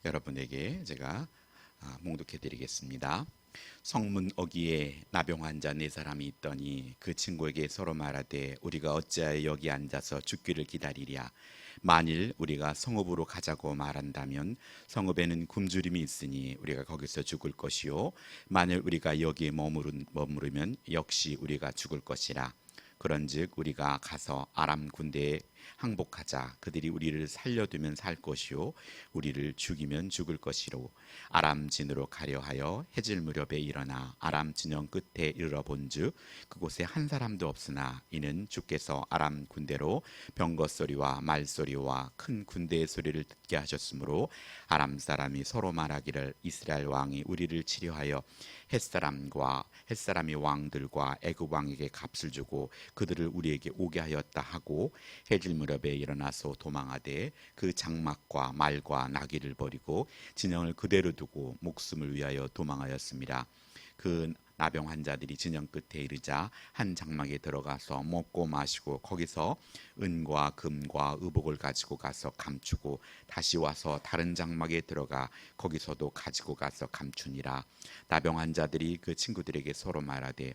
여러분에게 제가 몽독해 드리겠습니다. 성문 어귀에 나병 환자 네 사람이 있더니 그 친구에게 서로 말하되 우리가 어찌하여 여기 앉아서 죽기를 기다리랴. 만일 우리가 성읍으로 가자고 말한다면 성읍에는 굶주림이 있으니 우리가 거기서 죽을 것이요 만일 우리가 여기에 머무르면 역시 우리가 죽을 것이라. 그런즉 우리가 가서 아람 군대에 항복하자. 그들이 우리를 살려두면 살 것이요 우리를 죽이면 죽을 것이로. 아람 진으로 가려 하여 해질 무렵에 일어나 아람 진영 끝에 이르러 본즉 그곳에 한 사람도 없으나 이는 주께서 아람 군대로 병거 소리와 말소리와 큰 군대의 소리를 듣게 하셨으므로 아람 사람이 서로 말하기를 이스라엘 왕이 우리를 치려하여 햇사람이 왕들과 애굽 왕에게 값을 주고 그들을 우리에게 오게 하였다 하고 해질 무렵에 일어나서 도망하되 그 장막과 말과 나귀를 버리고 진영을 그대로 두고 목숨을 위하여 도망하였습니다. 그 나병 환자들이 진영 끝에 이르자 한 장막에 들어가서 먹고 마시고 거기서 은과 금과 의복을 가지고 가서 감추고 다시 와서 다른 장막에 들어가 거기서도 가지고 가서 감추니라. 나병 환자들이 그 친구들에게 서로 말하되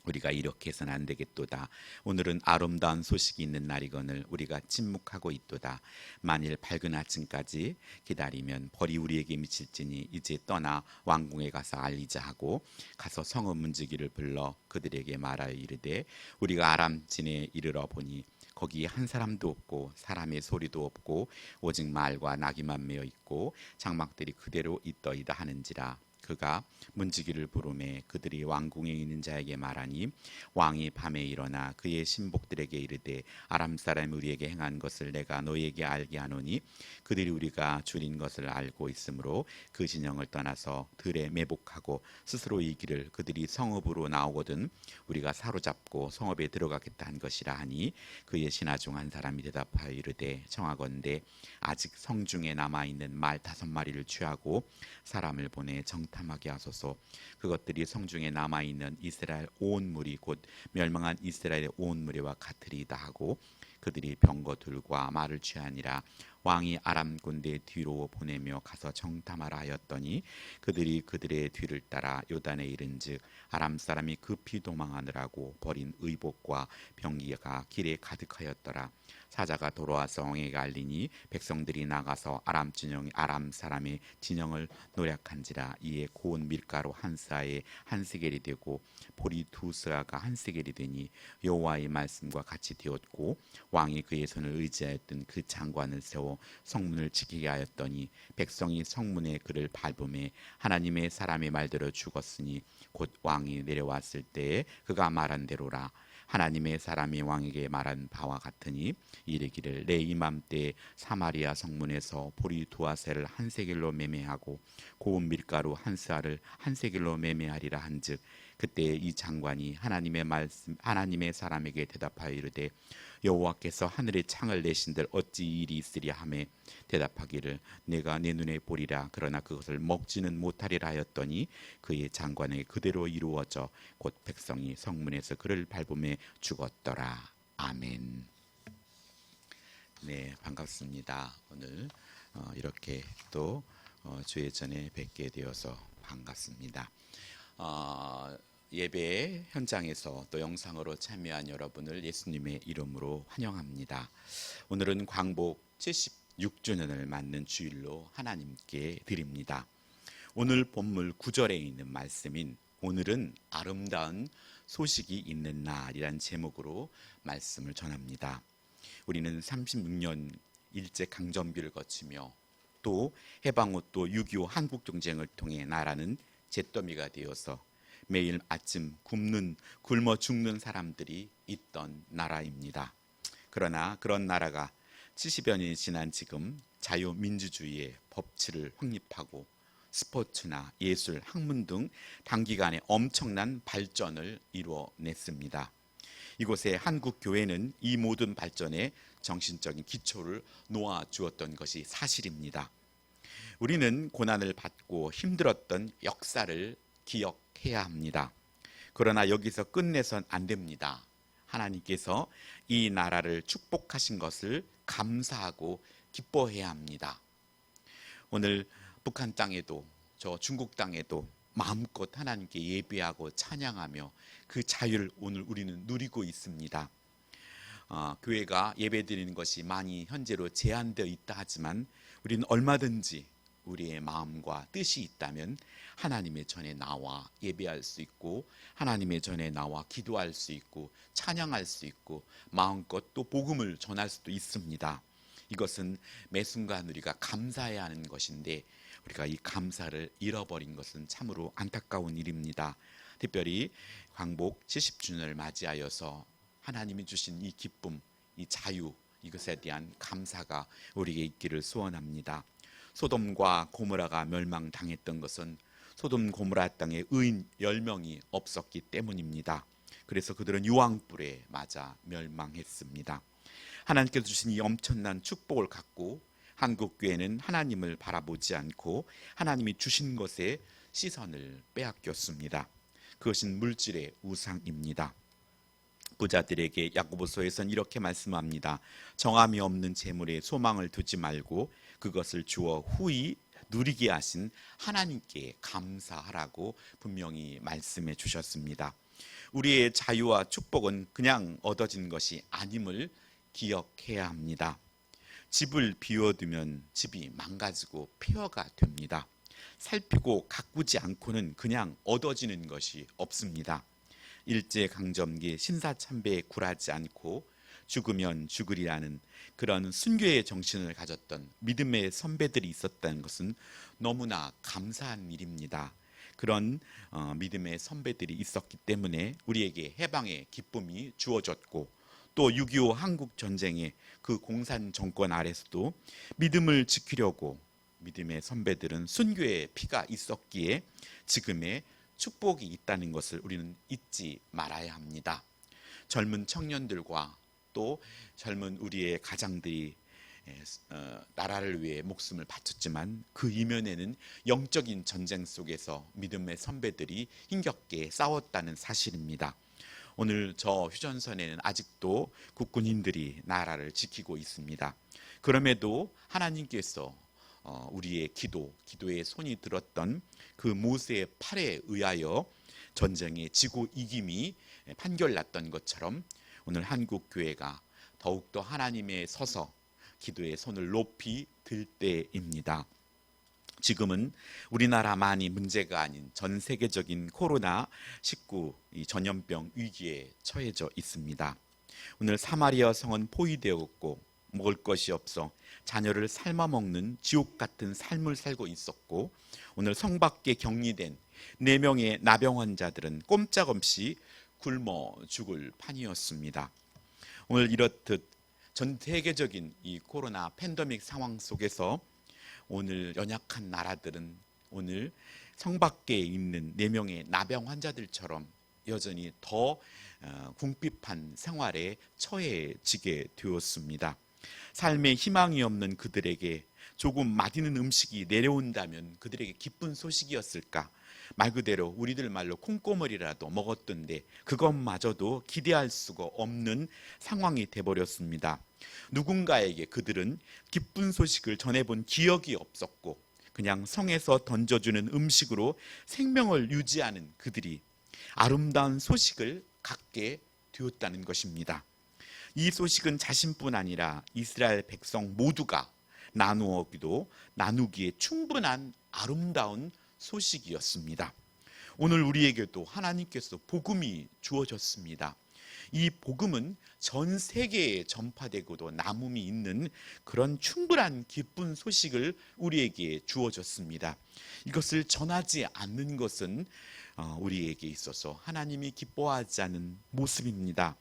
우리가 이렇게 해서는 안 되겠도다. 오늘은 아름다운 소식이 있는 날이거늘 우리가 침묵하고 있도다. 만일 밝은 아침까지 기다리면 벌이 우리에게 미칠지니 이제 떠나 왕궁에 가서 알리자 하고 가서 성읍 문지기를 불러 그들에게 말하여 이르되 우리가 아람 진에 이르러 보니 거기 한 사람도 없고 사람의 소리도 없고 오직 말과 나귀만 메어 있고 장막들이 그대로 있더이다 하는지라. 그가 문지기를 부르매 그들이 왕궁에 있는 자에게 말하니 왕이 밤에 일어나 그의 신복들에게 이르되 아람 사람이 우리에게 행한 것을 내가 너희에게 알게 하노니 그들이 우리가 줄인 것을 알고 있으므로 그 진영을 떠나서 들에 매복하고 스스로 이기를 그들이 성읍으로 나오거든 우리가 사로잡고 성읍에 들어가겠다 한 것이라 하니 그의 신하 중 한 사람이 대답하여 이르되 청하건대 아직 성중에 남아있는 말 5마리를 취하고 사람을 보내 정탐하게 하소서. 그것들이 성중에 남아있는 이스라엘 온 무리 곧 멸망한 이스라엘의 온 무리와 같으리이다 하고 그들이 병거들과 말을 취하니라. 왕이 아람 군대 뒤로 보내며 가서 정탐하라 하였더니 그들이 그들의 뒤를 따라 요단에 이른즉 아람 사람이 급히 도망하느라고 버린 의복과 병기가 길에 가득하였더라. 사자가 돌아와서 왕에게 알리니 백성들이 나가서 아람 사람의 진영을 노략한지라. 이에 고운 밀가루 한 스아에 한 세겔이 되고 보리 2스아가 한 세겔이 되니 여호와의 말씀과 같이 되었고 왕이 그의 손을 의지하였던 그 장관을 세워 성문을 지키게 하였더니 백성이 성문에 그를 밟음에 하나님의 사람의 말대로 죽었으니 곧 왕이 내려왔을 때에 그가 말한 대로라. 하나님의 사람이 왕에게 말한 바와 같으니 이르기를 내 이맘때 사마리아 성문에서 보리 2아새를 한 세겔로 매매하고 고운 밀가루 한 스아를 한 세겔로 매매하리라 한즉 그때 이 장관이 하나님의 사람에게 대답하여 이르되 여호와께서 하늘의 창을 내신들 어찌 일이 있으랴 하매 대답하기를 내가 내 눈에 보리라 그러나 그것을 먹지는 못하리라 하였더니 그의 장관에게 그대로 이루어져 곧 백성이 성문에서 그를 밟음에 죽었더라. 아멘. 네, 반갑습니다. 오늘 이렇게 또 주의 전에 뵙게 되어서 반갑습니다. 예배 현장에서 또 영상으로 참여한 여러분을 예수님의 이름으로 환영합니다. 오늘은 광복 76주년을 맞는 주일로 하나님께 드립니다. 오늘 본문 9절에 있는 말씀인 오늘은 아름다운 소식이 있는 날이란 제목으로 말씀을 전합니다. 우리는 36년 일제 강점기를 거치며 또 해방 후 또 6.25 한국경쟁을 통해 나라는 잿더미가 되어서 매일 아침 굶어 죽는 사람들이 있던 나라입니다. 그러나 그런 나라가 70여 년이 지난 지금 자유민주주의의 법치를 확립하고 스포츠나 예술, 학문 등 단기간에 엄청난 발전을 이루어냈습니다. 이곳에 한국 교회는 이 모든 발전에 정신적인 기초를 놓아주었던 것이 사실입니다. 우리는 고난을 받고 힘들었던 역사를 기억해야 합니다. 그러나 여기서 끝내선 안 됩니다. 하나님께서 이 나라를 축복하신 것을 감사하고 기뻐해야 합니다. 오늘 북한 땅에도 저 중국 땅에도 마음껏 하나님께 예배하고 찬양하며 그 자유를 오늘 우리는 누리고 있습니다. 교회가 예배드리는 것이 많이 현재로 제한되어 있다 하지만 우리는 얼마든지 우리의 마음과 뜻이 있다면 하나님의 전에 나와 예배할 수 있고 하나님의 전에 나와 기도할 수 있고 찬양할 수 있고 마음껏 또 복음을 전할 수도 있습니다. 이것은 매 순간 우리가 감사해야 하는 것인데 우리가 이 감사를 잃어버린 것은 참으로 안타까운 일입니다. 특별히 광복 70주년을 맞이하여서 하나님이 주신 이 기쁨, 이 자유, 이것에 대한 감사가 우리에게 있기를 소원합니다. 소돔과 고모라가 멸망당했던 것은 소돔 고모라 땅에 의인 10명이 없었기 때문입니다. 그래서 그들은 유황불에 맞아 멸망했습니다. 하나님께서 주신 이 엄청난 축복을 갖고 한국교회는 하나님을 바라보지 않고 하나님이 주신 것에 시선을 빼앗겼습니다. 그것은 물질의 우상입니다. 부자들에게 야고보서에서는 이렇게 말씀합니다. 정함이 없는 재물에 소망을 두지 말고 그것을 주어 후히 누리게 하신 하나님께 감사하라고 분명히 말씀해 주셨습니다. 우리의 자유와 축복은 그냥 얻어진 것이 아님을 기억해야 합니다. 집을 비워두면 집이 망가지고 폐허가 됩니다. 살피고 가꾸지 않고는 그냥 얻어지는 것이 없습니다. 일제강점기 신사참배에 굴하지 않고 죽으면 죽으리라는 그런 순교의 정신을 가졌던 믿음의 선배들이 있었다는 것은 너무나 감사한 일입니다. 그런 믿음의 선배들이 있었기 때문에 우리에게 해방의 기쁨이 주어졌고 또 6.25 한국전쟁의 그 공산 정권 아래서도 믿음을 지키려고 믿음의 선배들은 순교의 피가 있었기에 지금의 축복이 있다는 것을 우리는 잊지 말아야 합니다. 젊은 청년들과 또 젊은 우리의 가장들이 나라를 위해 목숨을 바쳤지만 그 이면에는 영적인 전쟁 속에서 믿음의 선배들이 힘겹게 싸웠다는 사실입니다. 오늘 저 휴전선에는 아직도 국군인들이 나라를 지키고 있습니다. 그럼에도 하나님께서 우리의 기도에 손이 들었던 그 모세의 팔에 의하여 전쟁에 지고 이김이 판결났던 것처럼 오늘 한국교회가 더욱더 하나님에 서서 기도의 손을 높이 들 때입니다. 지금은 우리나라만이 문제가 아닌 전 세계적인 코로나19 이 전염병 위기에 처해져 있습니다. 오늘 사마리아 성은 포위되었고 먹을 것이 없어 자녀를 삶아 먹는 지옥 같은 삶을 살고 있었고 오늘 성 밖에 격리된 4명의 나병 환자들은 꼼짝없이 굶어 죽을 판이었습니다. 오늘 이렇듯 전 세계적인 이 코로나 팬데믹 상황 속에서 오늘 연약한 나라들은 오늘 성 밖에 있는 4명의 나병 환자들처럼 여전히 더 궁핍한 생활에 처해지게 되었습니다. 삶에 희망이 없는 그들에게 조금 맛있는 음식이 내려온다면 그들에게 기쁜 소식이었을까? 말 그대로 우리들 말로 콩고물이라도 먹었던데 그것마저도 기대할 수가 없는 상황이 돼버렸습니다. 누군가에게 그들은 기쁜 소식을 전해본 기억이 없었고 그냥 성에서 던져주는 음식으로 생명을 유지하는 그들이 아름다운 소식을 갖게 되었다는 것입니다. 이 소식은 자신뿐 아니라 이스라엘 백성 모두가 나누기에 충분한 아름다운 소식이었습니다. 오늘 우리에게도 하나님께서 복음이 주어졌습니다. 이 복음은 전 세계에 전파되고도 남음이 있는 그런 충분한 기쁜 소식을 우리에게 주어졌습니다. 이것을 전하지 않는 것은 우리에게 있어서 하나님이 기뻐하지 않는 모습입니다.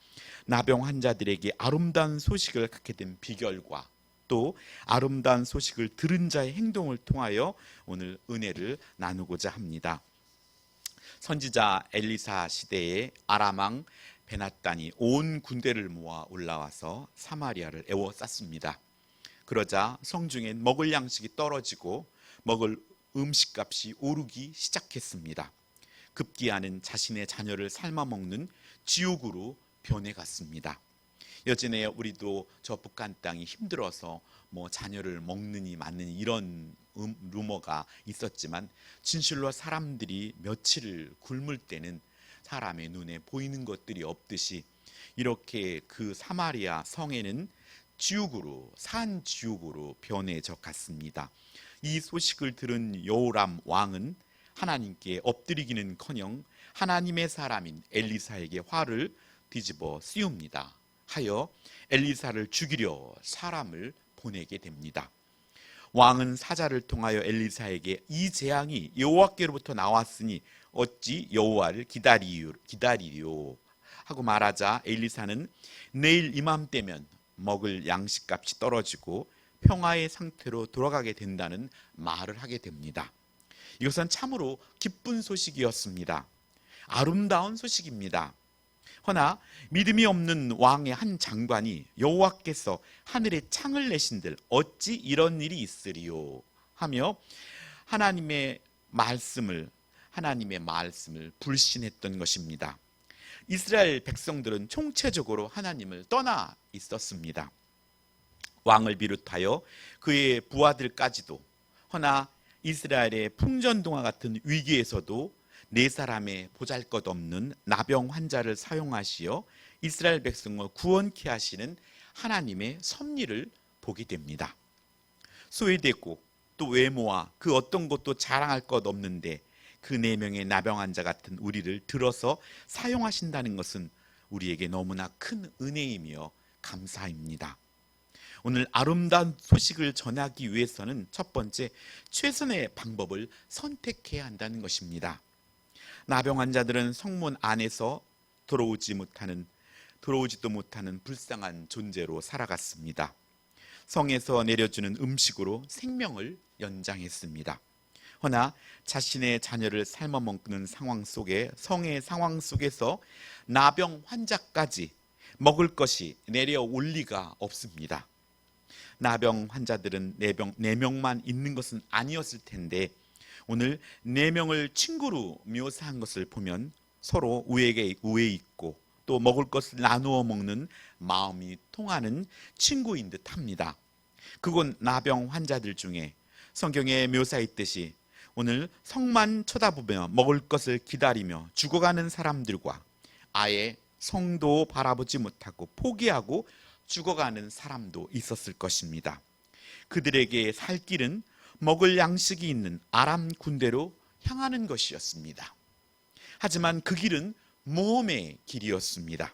나병 환자들에게 아름다운 소식을 갖게 된 비결과 또 아름다운 소식을 들은 자의 행동을 통하여 오늘 은혜를 나누고자 합니다. 선지자 엘리사 시대에 아람 왕 베나단이 온 군대를 모아 올라와서 사마리아를 에워쌌습니다. 그러자 성중엔 먹을 양식이 떨어지고 먹을 음식값이 오르기 시작했습니다. 급기야는 자신의 자녀를 삶아 먹는 지옥으로 변해갔습니다. 여전에 우리도 저 북한 땅이 힘들어서 자녀를 먹느니 마느니 이런 루머가 있었지만 진실로 사람들이 며칠을 굶을 때는 사람의 눈에 보이는 것들이 없듯이 이렇게 그 사마리아 성에는 지옥으로, 산 지옥으로 변해져 갔습니다. 이 소식을 들은 여호람 왕은 하나님께 엎드리기는커녕 하나님의 사람인 엘리사에게 화를 뒤집어 씌웁니다. 하여 엘리사를 죽이려 사람을 보내게 됩니다. 왕은 사자를 통하여 엘리사에게 이 재앙이 여호와께로부터 나왔으니 어찌 여호와를 기다리리요 하고 말하자 엘리사는 내일 이맘때면 먹을 양식값이 떨어지고 평화의 상태로 돌아가게 된다는 말을 하게 됩니다. 이것은 참으로 기쁜 소식이었습니다. 아름다운 소식입니다. 허나 믿음이 없는 왕의 한 장관이 여호와께서 하늘에 창을 내신들 어찌 이런 일이 있으리요 하며 하나님의 말씀을 불신했던 것입니다. 이스라엘 백성들은 총체적으로 하나님을 떠나 있었습니다. 왕을 비롯하여 그의 부하들까지도. 허나 이스라엘의 풍전등화 같은 위기에서도 네 사람의 보잘것없는 나병 환자를 사용하시어 이스라엘 백성을 구원케 하시는 하나님의 섭리를 보게 됩니다. 소외되고 또 외모와 그 어떤 것도 자랑할 것 없는데 그 4명의 나병 환자 같은 우리를 들어서 사용하신다는 것은 우리에게 너무나 큰 은혜이며 감사입니다. 오늘 아름다운 소식을 전하기 위해서는 첫 번째, 최선의 방법을 선택해야 한다는 것입니다. 나병 환자들은 성문 안에서 들어오지도 못하는 불쌍한 존재로 살아갔습니다. 성에서 내려주는 음식으로 생명을 연장했습니다. 허나 자신의 자녀를 삶아먹는 상황 속에, 성의 상황 속에서 나병 환자까지 먹을 것이 내려올 리가 없습니다. 나병 환자들은 4명만 있는 것은 아니었을 텐데 오늘 4명을 친구로 묘사한 것을 보면 서로 우애 있고 또 먹을 것을 나누어 먹는 마음이 통하는 친구인 듯 합니다. 그건 나병 환자들 중에 성경에 묘사했듯이 오늘 성만 쳐다보며 먹을 것을 기다리며 죽어가는 사람들과 아예 성도 바라보지 못하고 포기하고 죽어가는 사람도 있었을 것입니다. 그들에게 살 길은 먹을 양식이 있는 아람 군대로 향하는 것이었습니다. 하지만 그 길은 모험의 길이었습니다.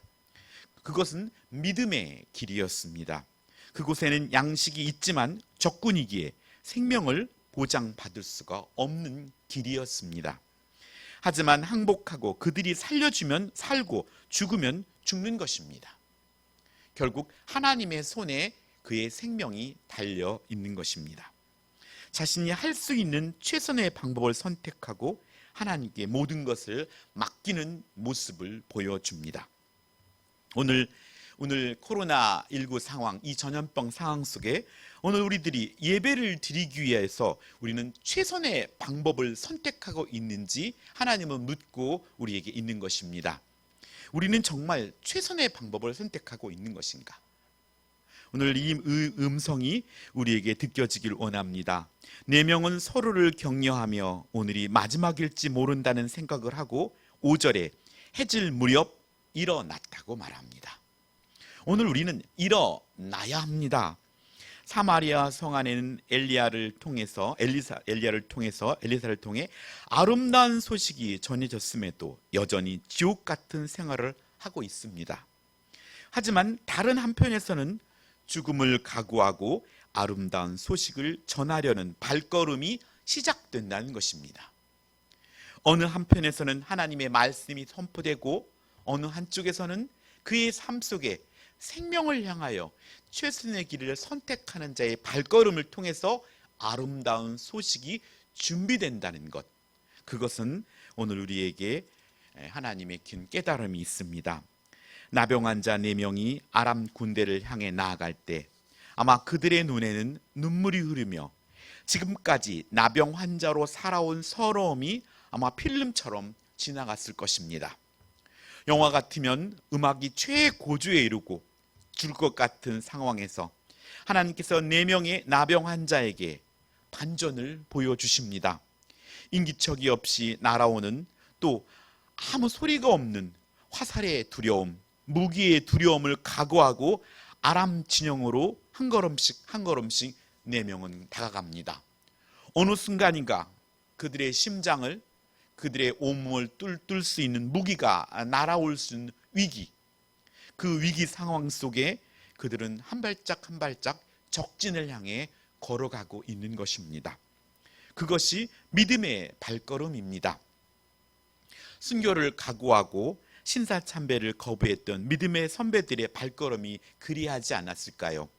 그것은 믿음의 길이었습니다. 그곳에는 양식이 있지만 적군이기에 생명을 보장받을 수가 없는 길이었습니다. 하지만 항복하고 그들이 살려주면 살고 죽으면 죽는 것입니다. 결국 하나님의 손에 그의 생명이 달려 있는 것입니다. 자신이 할 수 있는 최선의 방법을 선택하고 하나님께 모든 것을 맡기는 모습을 보여줍니다. 오늘 코로나19 상황, 이 전염병 상황 속에 오늘 우리들이 예배를 드리기 위해서 우리는 최선의 방법을 선택하고 있는지 하나님은 묻고 우리에게 있는 것입니다. 우리는 정말 최선의 방법을 선택하고 있는 것인가? 오늘 이 음성이 우리에게 느껴지길 원합니다. 4명은 서로를 격려하며 오늘이 마지막일지 모른다는 생각을 하고 5절에 해질 무렵 일어났다고 말합니다. 오늘 우리는 일어나야 합니다. 사마리아 성 안에는 엘리사를 통해 아름다운 소식이 전해졌음에도 여전히 지옥 같은 생활을 하고 있습니다. 하지만 다른 한편에서는 죽음을 각오하고 아름다운 소식을 전하려는 발걸음이 시작된다는 것입니다. 어느 한편에서는 하나님의 말씀이 선포되고 어느 한쪽에서는 그의 삶 속에 생명을 향하여 최선의 길을 선택하는 자의 발걸음을 통해서 아름다운 소식이 준비된다는 것, 그것은 오늘 우리에게 하나님의 긴 깨달음이 있습니다. 나병 환자 4명이 아람 군대를 향해 나아갈 때 아마 그들의 눈에는 눈물이 흐르며 지금까지 나병 환자로 살아온 서러움이 아마 필름처럼 지나갔을 것입니다. 영화 같으면 음악이 최고조에 이르고 줄 것 같은 상황에서 하나님께서 4명의 나병 환자에게 반전을 보여주십니다. 인기척이 없이 날아오는, 또 아무 소리가 없는 화살의 두려움, 무기의 두려움을 각오하고 아람 진영으로 한 걸음씩 한 걸음씩 4명은 다가갑니다. 어느 순간인가 그들의 심장을, 그들의 온몸을 뚫을 수 있는 무기가 날아올 수 있는 위기, 그 위기 상황 속에 그들은 한 발짝 한 발짝 적진을 향해 걸어가고 있는 것입니다. 그것이 믿음의 발걸음입니다. 순교를 각오하고 신사참배를 거부했던 믿음의 선배들의 발걸음이 그리하지 않았을까요?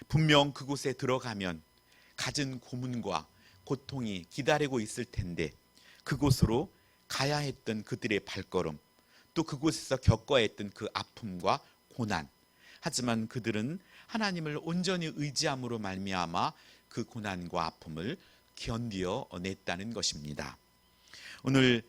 분명 그곳에 들어가면 갖은 고문과 고통이 기다리고 있을 텐데 그곳으로 가야 했던 그들의 발걸음, 또 그곳에서 겪어야 했던 그 아픔과 고난, 하지만 그들은 하나님을 온전히 의지함으로 말미암아 그 고난과 아픔을 견디어 냈다는 것입니다. 오늘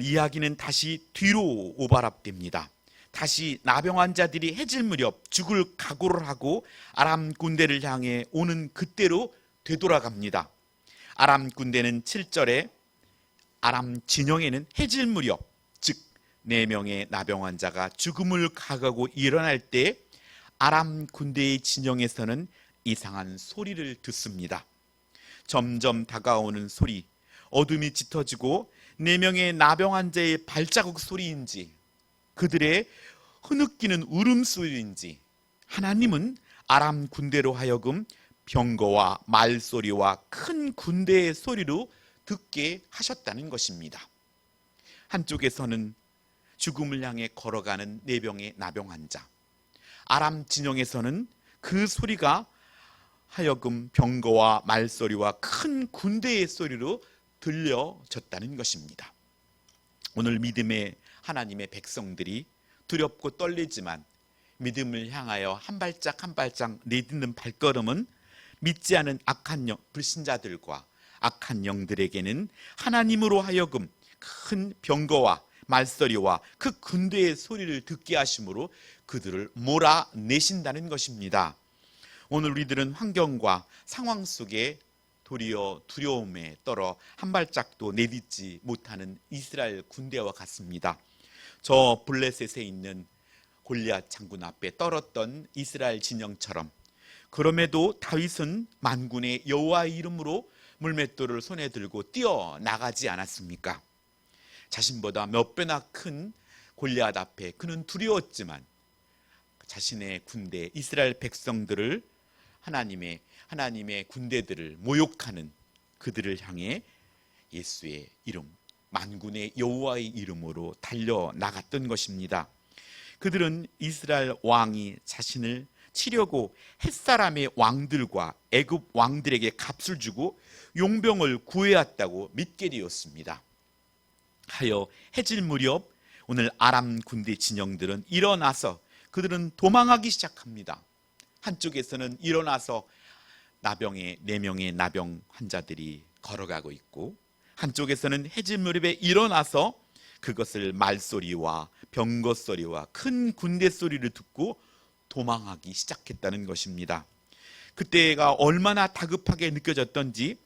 이야기는 다시 뒤로 오버랩됩니다. 다시 나병 환자들이 해질 무렵 죽을 각오를 하고 아람 군대를 향해 오는 그때로 되돌아갑니다. 아람 군대는 7절에 아람 진영에는 해질 무렵, 즉 4명의 나병 환자가 죽음을 각오하고 일어날 때 아람 군대의 진영에서는 이상한 소리를 듣습니다. 점점 다가오는 소리, 어둠이 짙어지고 4명의 나병 환자의 발자국 소리인지 그들의 흐느끼는 울음소리인지 하나님은 아람 군대로 하여금 병거와 말소리와 큰 군대의 소리로 듣게 하셨다는 것입니다. 한쪽에서는 죽음을 향해 걸어가는 4명의 나병 환자, 아람 진영에서는 그 소리가 하여금 병거와 말소리와 큰 군대의 소리로 들려졌다는 것입니다. 오늘 믿음의 하나님의 백성들이 두렵고 떨리지만 믿음을 향하여 한 발짝 한 발짝 내딛는 발걸음은 믿지 않은 악한 불신자들과 악한 영들에게는 하나님으로 하여금 큰 병거와 말소리와 그 군대의 소리를 듣게 하심으로 그들을 몰아내신다는 것입니다. 오늘 우리들은 환경과 상황 속에 도리어 두려움에 떨어 한 발짝도 내딛지 못하는 이스라엘 군대와 같습니다. 저 블레셋에 있는 골리앗 장군 앞에 떨었던 이스라엘 진영처럼, 그럼에도 다윗은 만군의 여호와의 이름으로 물맷돌을 손에 들고 뛰어나가지 않았습니까? 자신보다 몇 배나 큰 골리앗 앞에 그는 두려웠지만 자신의 군대 이스라엘 백성들을 하나님의 군대들을 모욕하는 그들을 향해 예수의 이름, 만군의 여호와의 이름으로 달려나갔던 것입니다. 그들은 이스라엘 왕이 자신을 치려고 햇사람의 왕들과 애굽 왕들에게 값을 주고 용병을 구해왔다고 믿게 되었습니다. 하여 해질 무렵 오늘 아람 군대 진영들은 일어나서 그들은 도망하기 시작합니다. 한쪽에서는 일어나서 4명의 나병 환자들이 걸어가고 있고, 한쪽에서는 해질 무렵에 일어나서 그것을 말소리와 병거 소리와 큰 군대 소리를 듣고 도망하기 시작했다는 것입니다. 그때가 얼마나 다급하게 느껴졌던지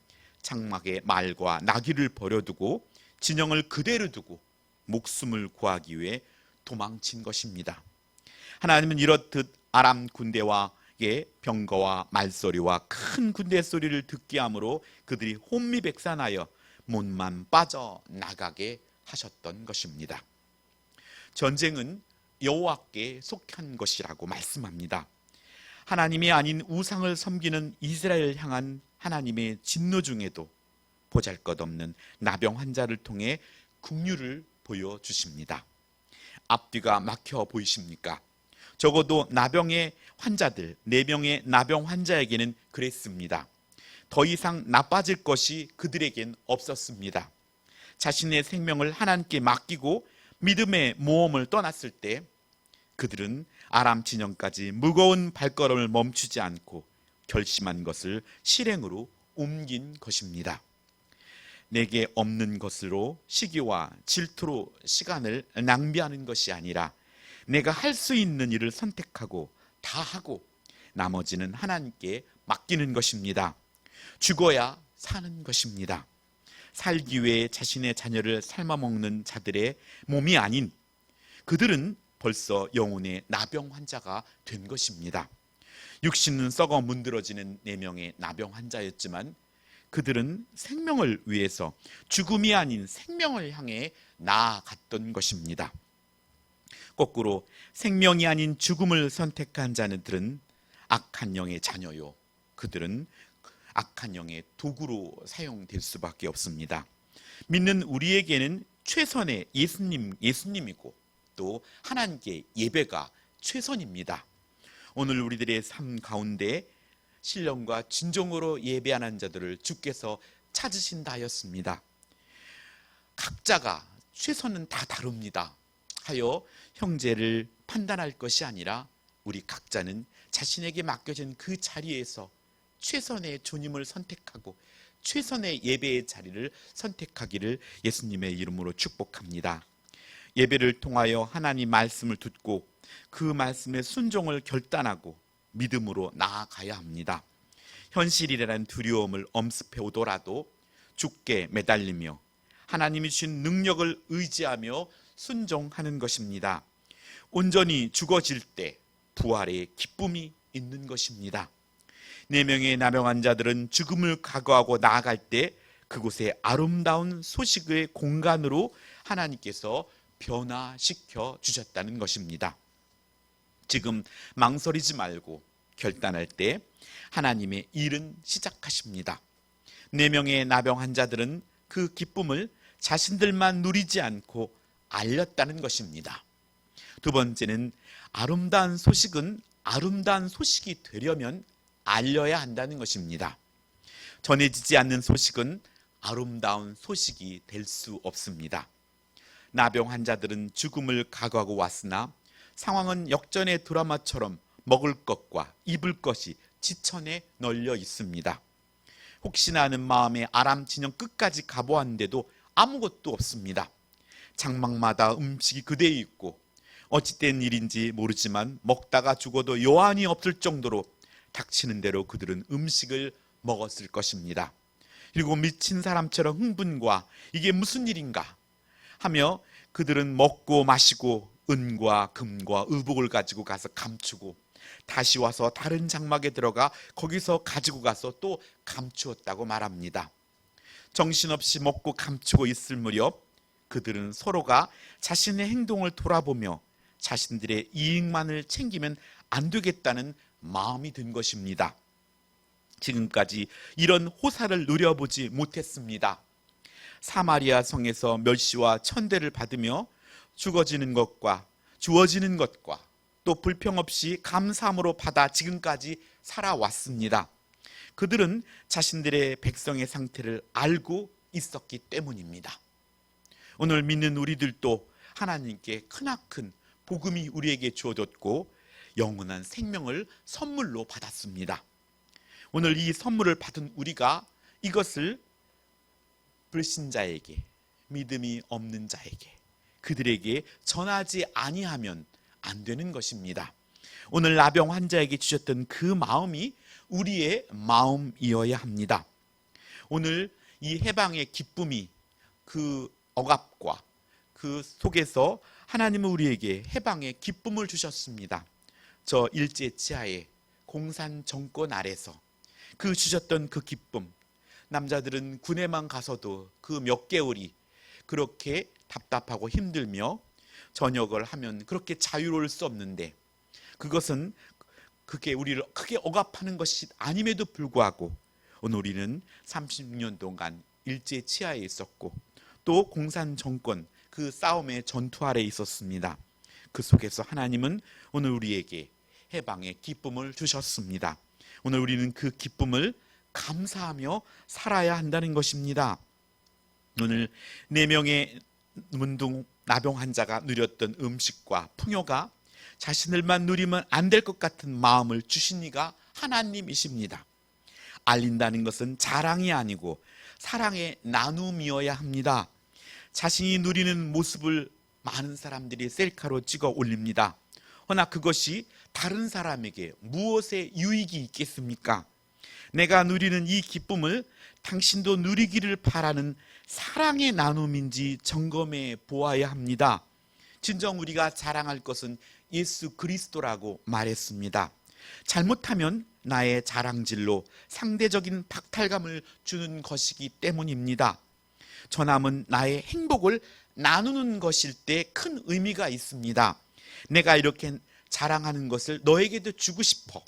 장막에 말과 나귀를 버려두고 진영을 그대로 두고 목숨을 구하기 위해 도망친 것입니다. 하나님은 이렇듯 아람 군대와의 병거와 말소리와 큰 군대 소리를 듣게 함으로 그들이 혼미백산하여 못만 빠져나가게 하셨던 것입니다. 전쟁은 여호와께 속한 것이라고 말씀합니다. 하나님이 아닌 우상을 섬기는 이스라엘을 향한 하나님의 진노 중에도 보잘것없는 나병 환자를 통해 긍휼을 보여주십니다. 앞뒤가 막혀 보이십니까? 적어도 나병의 환자들, 4명의 나병 환자에게는 그랬습니다. 더 이상 나빠질 것이 그들에겐 없었습니다. 자신의 생명을 하나님께 맡기고 믿음의 모험을 떠났을 때 그들은 아람 진영까지 무거운 발걸음을 멈추지 않고 결심한 것을 실행으로 옮긴 것입니다. 내게 없는 것으로 시기와 질투로 시간을 낭비하는 것이 아니라 내가 할 수 있는 일을 선택하고 다 하고 나머지는 하나님께 맡기는 것입니다. 죽어야 사는 것입니다. 살기 위해 자신의 자녀를 삶아먹는 자들의 몸이 아닌 그들은 벌써 영혼의 나병 환자가 된 것입니다. 육신은 썩어 문드러지는 4명의 나병 환자였지만 그들은 생명을 위해서 죽음이 아닌 생명을 향해 나아갔던 것입니다. 거꾸로 생명이 아닌 죽음을 선택한 자들은 악한 영의 자녀요, 그들은 악한 영의 도구로 사용될 수밖에 없습니다. 믿는 우리에게는 최선의 예수님이고 또 하나님께 예배가 최선입니다. 오늘 우리들의 삶 가운데 신령과 진정으로 예배하는 자들을 주께서 찾으신다 하였습니다. 각자가 최선은 다 다릅니다 하여 형제를 판단할 것이 아니라 우리 각자는 자신에게 맡겨진 그 자리에서 최선의 주님을 선택하고 최선의 예배의 자리를 선택하기를 예수님의 이름으로 축복합니다. 예배를 통하여 하나님 말씀을 듣고 그 말씀의 순종을 결단하고 믿음으로 나아가야 합니다. 현실이라는 두려움을 엄습해 오더라도 주께 매달리며 하나님이 주신 능력을 의지하며 순종하는 것입니다. 온전히 죽어질 때 부활의 기쁨이 있는 것입니다. 4명의 나병 환자들은 죽음을 각오하고 나아갈 때 그곳에 아름다운 소식의 공간으로 하나님께서 변화시켜 주셨다는 것입니다. 지금 망설이지 말고 결단할 때 하나님의 일은 시작하십니다. 4명의 나병 환자들은 그 기쁨을 자신들만 누리지 않고 알렸다는 것입니다. 두 번째는 아름다운 소식은 아름다운 소식이 되려면 알려야 한다는 것입니다. 전해지지 않는 소식은 아름다운 소식이 될 수 없습니다. 나병 환자들은 죽음을 각오하고 왔으나 상황은 역전의 드라마처럼 먹을 것과 입을 것이 지천에 널려 있습니다. 혹시나 하는 마음에 아람 진영 끝까지 가보았는데도 아무것도 없습니다. 장막마다 음식이 그대로 있고 어찌된 일인지 모르지만 먹다가 죽어도 여한이 없을 정도로 닥치는 대로 그들은 음식을 먹었을 것입니다. 그리고 미친 사람처럼 흥분과 이게 무슨 일인가 하며 그들은 먹고 마시고 은과 금과 의복을 가지고 가서 감추고 다시 와서 다른 장막에 들어가 거기서 가지고 가서 또 감추었다고 말합니다. 정신없이 먹고 감추고 있을 무렵 그들은 서로가 자신의 행동을 돌아보며 자신들의 이익만을 챙기면 안 되겠다는 마음이 든 것입니다. 지금까지 이런 호사를 누려보지 못했습니다. 사마리아 성에서 멸시와 천대를 받으며 죽어지는 것과 주어지는 것과 또 불평 없이 감사함으로 받아 지금까지 살아왔습니다. 그들은 자신들의 백성의 상태를 알고 있었기 때문입니다. 오늘 믿는 우리들도 하나님께 크나큰 복음이 우리에게 주어졌고 영원한 생명을 선물로 받았습니다. 오늘 이 선물을 받은 우리가 이것을 불신자에게, 믿음이 없는 자에게, 그들에게 전하지 아니하면 안 되는 것입니다. 오늘 나병 환자에게 주셨던 그 마음이 우리의 마음이어야 합니다. 오늘 이 해방의 기쁨이 그 억압과 그 속에서 하나님은 우리에게 해방의 기쁨을 주셨습니다. 저 일제 치하의 공산 정권 아래서 그 주셨던 그 기쁨, 남자들은 군에만 가서도 그 몇 개월이 그렇게 답답하고 힘들며 전역을 하면 그렇게 자유로울 수 없는데 그것은 그게 우리를 크게 억압하는 것이 아님에도 불구하고 오늘 우리는 36년 동안 일제 치하에 있었고 또 공산 정권 그 싸움의 전투 아래에 있었습니다. 그 속에서 하나님은 오늘 우리에게 해방의 기쁨을 주셨습니다. 오늘 우리는 그 기쁨을 감사하며 살아야 한다는 것입니다. 오늘 4명의 문둥 나병 환자가 누렸던 음식과 풍요가 자신들만 누리면 안 될 것 같은 마음을 주신 이가 하나님이십니다. 알린다는 것은 자랑이 아니고 사랑의 나눔이어야 합니다. 자신이 누리는 모습을 많은 사람들이 셀카로 찍어 올립니다. 허나 그것이 다른 사람에게 무엇의 유익이 있겠습니까? 내가 누리는 이 기쁨을 당신도 누리기를 바라는 사랑의 나눔인지 점검해 보아야 합니다. 진정 우리가 자랑할 것은 예수 그리스도라고 말했습니다. 잘못하면 나의 자랑질로 상대적인 박탈감을 주는 것이기 때문입니다. 전함은 나의 행복을 나누는 것일 때 큰 의미가 있습니다. 내가 이렇게 자랑하는 것을 너에게도 주고 싶어.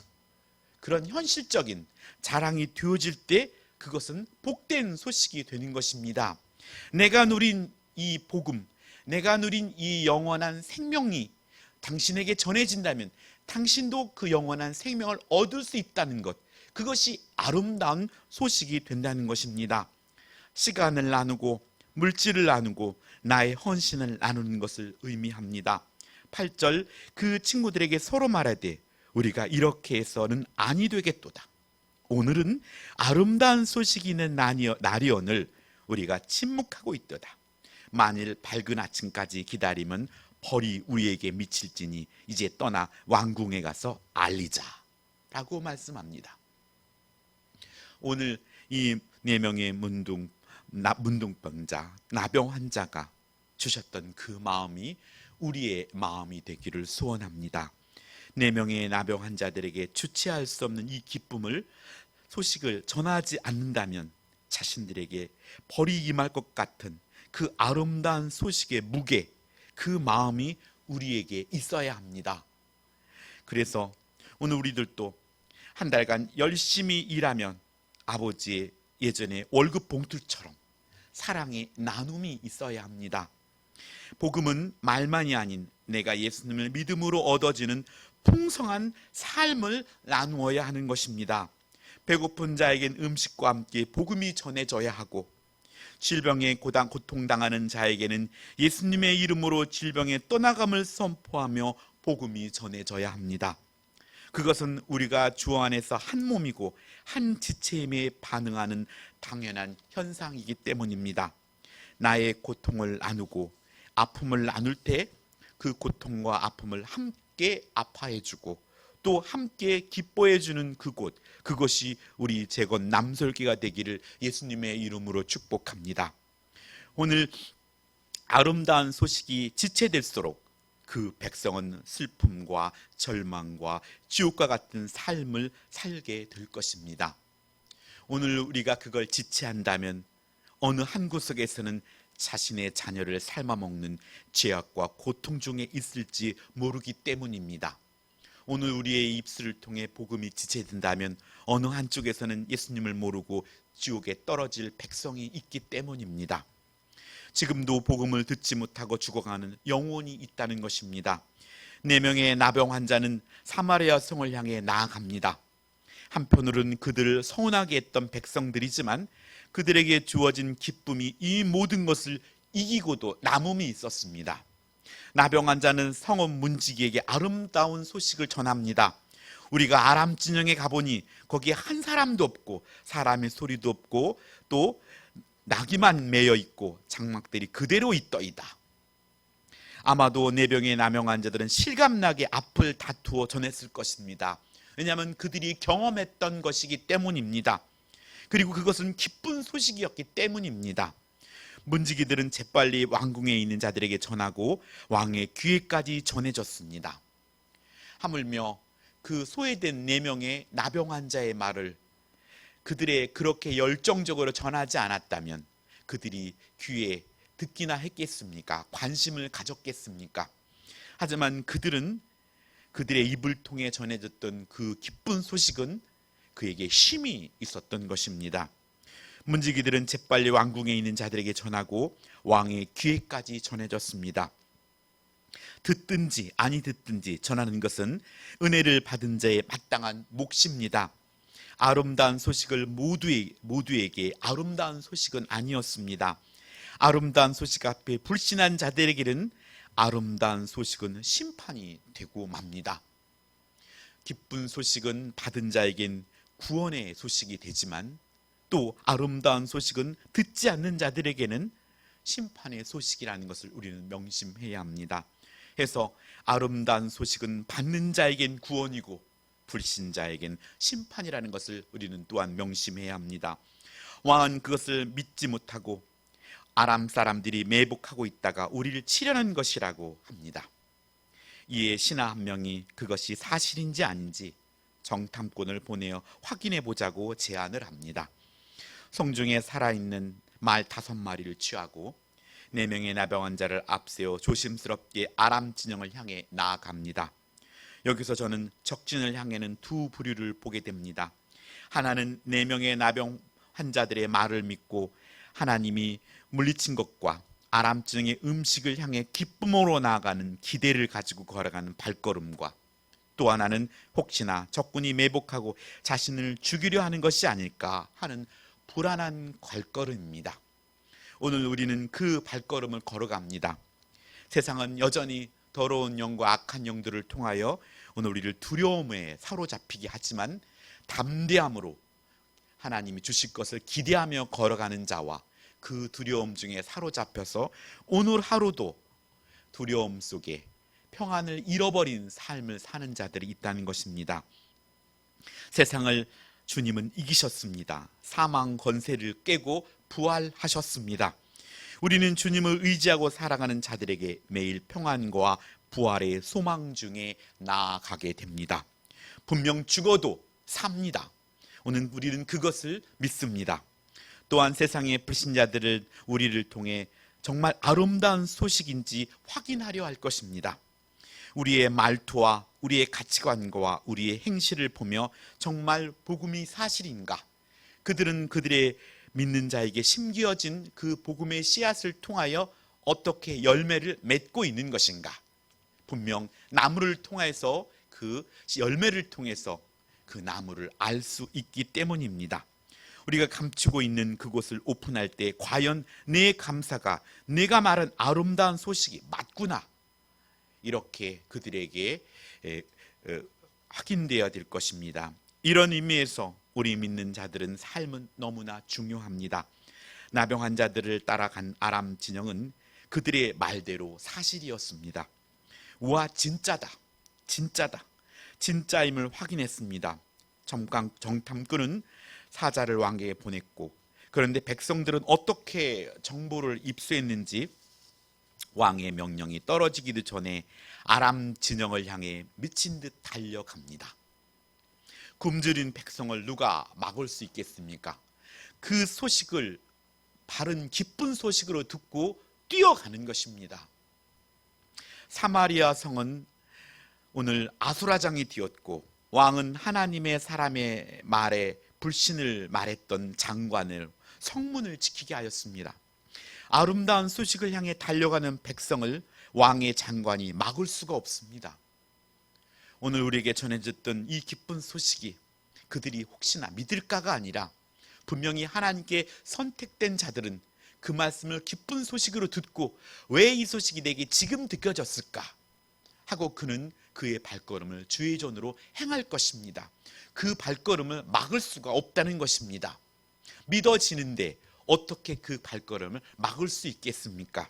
그런 현실적인 자랑이 되어질 때 그것은 복된 소식이 되는 것입니다. 내가 누린 이 복음, 내가 누린 이 영원한 생명이 당신에게 전해진다면 당신도 그 영원한 생명을 얻을 수 있다는 것, 그것이 아름다운 소식이 된다는 것입니다. 시간을 나누고 물질을 나누고 나의 헌신을 나누는 것을 의미합니다. 8절, 그 친구들에게 서로 말하되 우리가 이렇게 해서는 아니 되겠도다. 오늘은 아름다운 소식이 있는 날이오늘 우리가 침묵하고 있도다. 만일 밝은 아침까지 기다리면 벌이 우리에게 미칠지니 이제 떠나 왕궁에 가서 알리자 라고 말씀합니다. 오늘 이 4명의 문둥병자, 나병 환자가 주셨던 그 마음이 우리의 마음이 되기를 소원합니다. 4명의 나병 환자들에게 주체할 수 없는 이 기쁨을, 소식을 전하지 않는다면 자신들에게 벌이 임할 것 같은 그 아름다운 소식의 무게, 그 마음이 우리에게 있어야 합니다. 그래서 오늘 우리들도 한 달간 열심히 일하면 아버지의 예전에 월급 봉투처럼 사랑의 나눔이 있어야 합니다. 복음은 말만이 아닌 내가 예수님을 믿음으로 얻어지는 풍성한 삶을 나누어야 하는 것입니다. 배고픈 자에겐 음식과 함께 복음이 전해져야 하고, 질병에 고통당하는 자에게는 예수님의 이름으로 질병의 떠나감을 선포하며 복음이 전해져야 합니다. 그것은 우리가 주 안에서 한 몸이고 한 지체임에 반응하는 당연한 현상이기 때문입니다. 나의 고통을 나누고 아픔을 나눌 때 그 고통과 아픔을 함께 아파해주고 또 함께 기뻐해주는 그곳, 그것이 우리 재건 남설교가 되기를 예수님의 이름으로 축복합니다. 오늘 아름다운 소식이 지체될수록 그 백성은 슬픔과 절망과 지옥과 같은 삶을 살게 될 것입니다. 오늘 우리가 그걸 지체한다면 어느 한 구석에서는 자신의 자녀를 삶아먹는 죄악과 고통 중에 있을지 모르기 때문입니다. 오늘 우리의 입술을 통해 복음이 지체된다면 어느 한쪽에서는 예수님을 모르고 지옥에 떨어질 백성이 있기 때문입니다. 지금도 복음을 듣지 못하고 죽어가는 영혼이 있다는 것입니다. 4명의 나병 환자는 사마리아 성을 향해 나아갑니다. 한편으로는 그들을 서운하게 했던 백성들이지만 그들에게 주어진 기쁨이 이 모든 것을 이기고도 남음이 있었습니다. 나병 환자는 성읍 문지기에게 아름다운 소식을 전합니다. 우리가 아람 진영에 가보니 거기에 한 사람도 없고 사람의 소리도 없고 또 나귀만 매여 있고 장막들이 그대로 있더이다. 아마도 4병의 나병 환자들은 실감나게 앞을 다투어 전했을 것입니다. 왜냐하면 그들이 경험했던 것이기 때문입니다. 그리고 그것은 기쁜 소식이었기 때문입니다. 문지기들은 재빨리 왕궁에 있는 자들에게 전하고 왕의 귀에까지 전해졌습니다. 하물며 그 소외된 4명의 나병 환자의 말을 그들의 그렇게 열정적으로 전하지 않았다면 그들이 귀에 듣기나 했겠습니까? 관심을 가졌겠습니까? 하지만 그들은 그들의 입을 통해 전해졌던 그 기쁜 소식은 그에게 힘이 있었던 것입니다. 문지기들은 재빨리 왕궁에 있는 자들에게 전하고 왕의 귀에까지 전해졌습니다. 듣든지 아니 듣든지 전하는 것은 은혜를 받은 자의 마땅한 몫입니다. 아름다운 소식을 모두에게 아름다운 소식은 아니었습니다. 아름다운 소식 앞에 불신한 자들에게는 아름다운 소식은 심판이 되고 맙니다. 기쁜 소식은 받은 자에겐 구원의 소식이 되지만 또 아름다운 소식은 듣지 않는 자들에게는 심판의 소식이라는 것을 우리는 명심해야 합니다. 해서 아름다운 소식은 받는 자에겐 구원이고 불신자에겐 심판이라는 것을 우리는 또한 명심해야 합니다. 왕은 그것을 믿지 못하고 아람 사람들이 매복하고 있다가 우리를 치려는 것이라고 합니다. 이에 신하 한 명이 그것이 사실인지 아닌지 정탐꾼을 보내어 확인해 보자고 제안을 합니다. 성중에 살아있는 말 5마리를 취하고 4명의 나병 자를 앞세워 조심스럽게 아람 진영을 향해 나아갑니다. 여기서 저는 적진을 향해는 두 부류를 보게 됩니다. 하나는 4명의 나병 환자들의 말을 믿고 하나님이 물리친 것과 아람 진영의 음식을 향해 기쁨으로 나아가는 기대를 가지고 걸어가는 발걸음과, 또 하나는 혹시나 적군이 매복하고 자신을 죽이려 하는 것이 아닐까 하는 불안한 발걸음입니다. 오늘 우리는 그 발걸음을 걸어갑니다. 세상은 여전히 더러운 영과 악한 영들을 통하여 오늘 우리를 두려움에 사로잡히게 하지만 담대함으로 하나님이 주실 것을 기대하며 걸어가는 자와 그 두려움 중에 사로잡혀서 오늘 하루도 두려움 속에 평안을 잃어버린 삶을 사는 자들이 있다는 것입니다. 세상을 주님은 이기셨습니다. 사망 권세를 깨고 부활하셨습니다. 우리는 주님을 의지하고 살아가는 자들에게 매일 평안과 부활의 소망 중에 나아가게 됩니다. 분명 죽어도 삽니다. 오늘 우리는 그것을 믿습니다. 또한 세상의 불신자들을 우리를 통해 정말 아름다운 소식인지 확인하려 할 것입니다. 우리의 말투와 우리의 가치관과 우리의 행실을 보며 정말 복음이 사실인가? 그들은 그들의 믿는 자에게 심겨진 그 복음의 씨앗을 통하여 어떻게 열매를 맺고 있는 것인가? 분명 나무를 통해서 그 열매를 통해서 그 나무를 알 수 있기 때문입니다. 우리가 감추고 있는 그곳을 오픈할 때 과연 내 감사가 내가 말한 아름다운 소식이 맞구나, 이렇게 그들에게 확인되어야 될 것입니다. 이런 의미에서 우리 믿는 자들은 삶은 너무나 중요합니다. 나병 환자들을 따라간 아람 진영은 그들의 말대로 사실이었습니다. 우와, 진짜다, 진짜임을 확인했습니다. 정탐꾼은 사자를 왕에게 보냈고, 그런데 백성들은 어떻게 정보를 입수했는지 왕의 명령이 떨어지기도 전에 아람 진영을 향해 미친 듯 달려갑니다. 굶주린 백성을 누가 막을 수 있겠습니까? 그 소식을 바른 기쁜 소식으로 듣고 뛰어가는 것입니다. 사마리아 성은 오늘 아수라장이 되었고, 왕은 하나님의 사람의 말에 불신을 말했던 장관을 성문을 지키게 하였습니다. 아름다운 소식을 향해 달려가는 백성을 왕의 장관이 막을 수가 없습니다. 오늘 우리에게 전해졌던 이 기쁜 소식이 그들이 혹시나 믿을까가 아니라 분명히 하나님께 선택된 자들은 그 말씀을 기쁜 소식으로 듣고 왜 이 소식이 내게 지금 느껴졌을까 하고 그는 그의 발걸음을 주의 전으로 행할 것입니다. 그 발걸음을 막을 수가 없다는 것입니다. 믿어지는데 어떻게 그 발걸음을 막을 수 있겠습니까?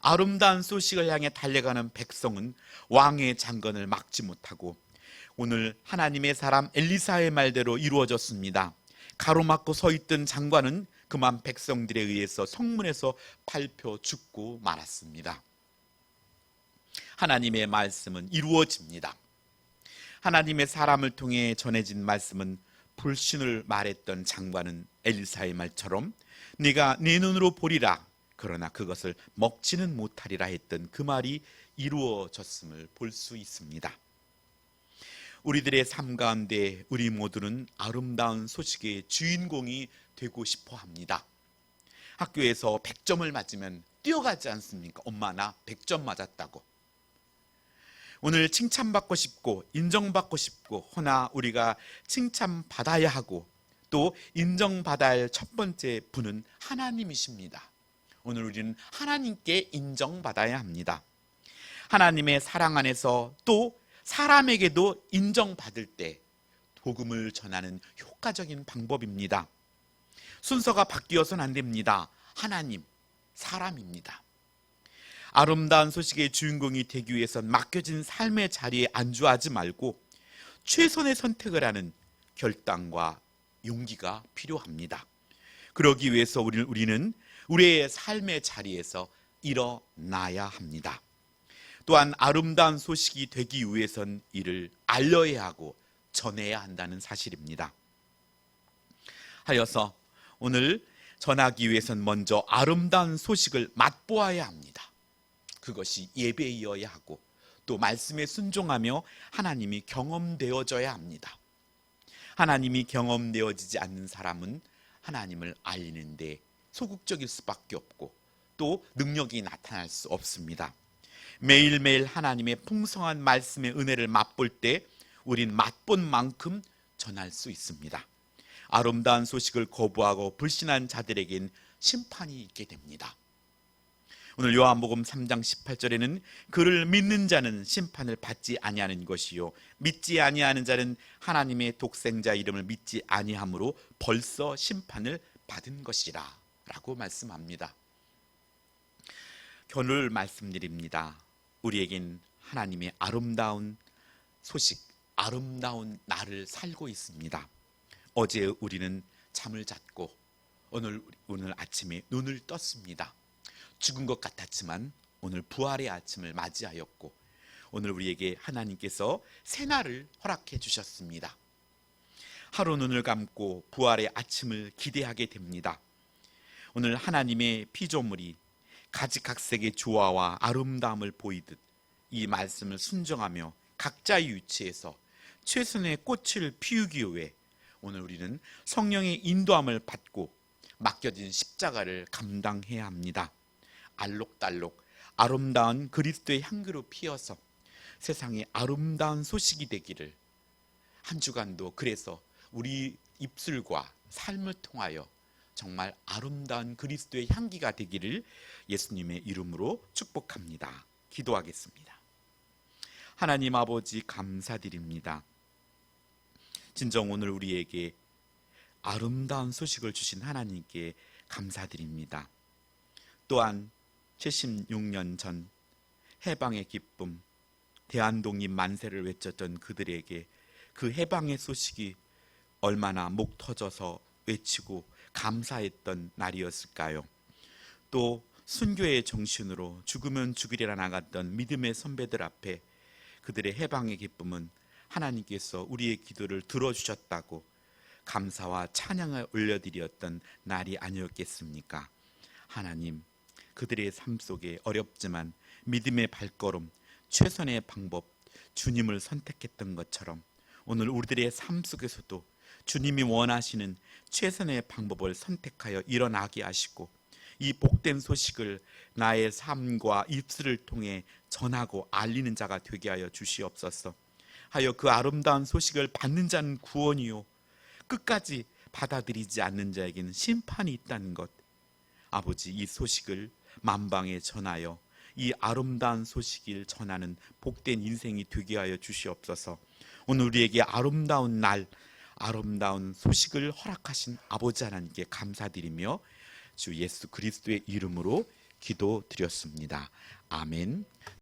아름다운 소식을 향해 달려가는 백성은 왕의 장관을 막지 못하고 오늘 하나님의 사람 엘리사의 말대로 이루어졌습니다. 가로막고 서 있던 장관은 그만 백성들에 의해서 성문에서 밟혀 죽고 말았습니다. 하나님의 말씀은 이루어집니다. 하나님의 사람을 통해 전해진 말씀은 불신을 말했던 장관은 엘리사의 말처럼 네가 내 눈으로 보리라 그러나 그것을 먹지는 못하리라 했던 그 말이 이루어졌음을 볼 수 있습니다. 우리들의 삶 가운데 우리 모두는 아름다운 소식의 주인공이 되고 싶어 합니다. 학교에서 100점을 맞으면 뛰어가지 않습니까? 엄마 나 100점 맞았다고. 오늘 칭찬받고 싶고 인정받고 싶고 허나 우리가 칭찬받아야 하고 또 인정받아야 할 첫 번째 분은 하나님이십니다. 오늘 우리는 하나님께 인정받아야 합니다. 하나님의 사랑 안에서 또 사람에게도 인정받을 때 복음을 전하는 효과적인 방법입니다. 순서가 바뀌어서는 안 됩니다. 하나님, 사람입니다. 아름다운 소식의 주인공이 되기 위해선 맡겨진 삶의 자리에 안주하지 말고 최선의 선택을 하는 결단과 용기가 필요합니다. 그러기 위해서 우리는 우리의 삶의 자리에서 일어나야 합니다. 또한 아름다운 소식이 되기 위해선 이를 알려야 하고 전해야 한다는 사실입니다. 하여서 오늘 전하기 위해선 먼저 아름다운 소식을 맛보아야 합니다. 그것이 예배이어야 하고 또 말씀에 순종하며 하나님이 경험되어져야 합니다. 하나님이 경험되어지지 않는 사람은 하나님을 알리는데 소극적일 수밖에 없고 또 능력이 나타날 수 없습니다. 매일매일 하나님의 풍성한 말씀의 은혜를 맛볼 때 우린 맛본 만큼 전할 수 있습니다. 아름다운 소식을 거부하고 불신한 자들에겐 심판이 있게 됩니다. 오늘 요한복음 3장 18절에는 그를 믿는 자는 심판을 받지 아니하는 것이요 믿지 아니하는 자는 하나님의 독생자 이름을 믿지 아니함으로 벌써 심판을 받은 것이라 라고 말씀합니다. 결론을 말씀드립니다. 우리에겐 하나님의 아름다운 소식, 아름다운 날을 살고 있습니다. 어제 우리는 잠을 잤고 오늘 아침에 눈을 떴습니다. 죽은 것 같았지만 오늘 부활의 아침을 맞이하였고 오늘 우리에게 하나님께서 새날을 허락해 주셨습니다. 하루 눈을 감고 부활의 아침을 기대하게 됩니다. 오늘 하나님의 피조물이 가지각색의 조화와 아름다움을 보이듯 이 말씀을 순종하며 각자의 위치에서 최선의 꽃을 피우기 위해 오늘 우리는 성령의 인도함을 받고 맡겨진 십자가를 감당해야 합니다. 알록달록 아름다운 그리스도의 향기로 피어서 세상에 아름다운 소식이 되기를 한 주간도 그래서 우리 입술과 삶을 통하여 정말 아름다운 그리스도의 향기가 되기를 예수님의 이름으로 축복합니다. 기도하겠습니다. 하나님 아버지 감사드립니다. 진정 오늘 우리에게 아름다운 소식을 주신 하나님께 감사드립니다. 또한 76년 전 해방의 기쁨, 대한독립 만세를 외쳤던 그들에게 그 해방의 소식이 얼마나 목 터져서 외치고 감사했던 날이었을까요? 또 순교의 정신으로 죽으면 죽으리라 나갔던 믿음의 선배들 앞에 그들의 해방의 기쁨은 하나님께서 우리의 기도를 들어주셨다고 감사와 찬양을 올려드렸던 날이 아니었겠습니까? 하나님, 그들의 삶 속에 어렵지만 믿음의 발걸음, 최선의 방법, 주님을 선택했던 것처럼 오늘 우리들의 삶 속에서도 주님이 원하시는 최선의 방법을 선택하여 일어나게 하시고 이 복된 소식을 나의 삶과 입술을 통해 전하고 알리는 자가 되게 하여 주시옵소서. 하여 그 아름다운 소식을 받는 자는 구원이요 끝까지 받아들이지 않는 자에게는 심판이 있다는 것, 아버지 이 소식을 만방에 전하여 이 아름다운 소식을 전하는 복된 인생이 되게 하여 주시옵소서. 오늘 우리에게 아름다운 날, 아름다운 소식을 허락하신 아버지 하나님께 감사드리며 주 예수 그리스도의 이름으로 기도드렸습니다. 아멘.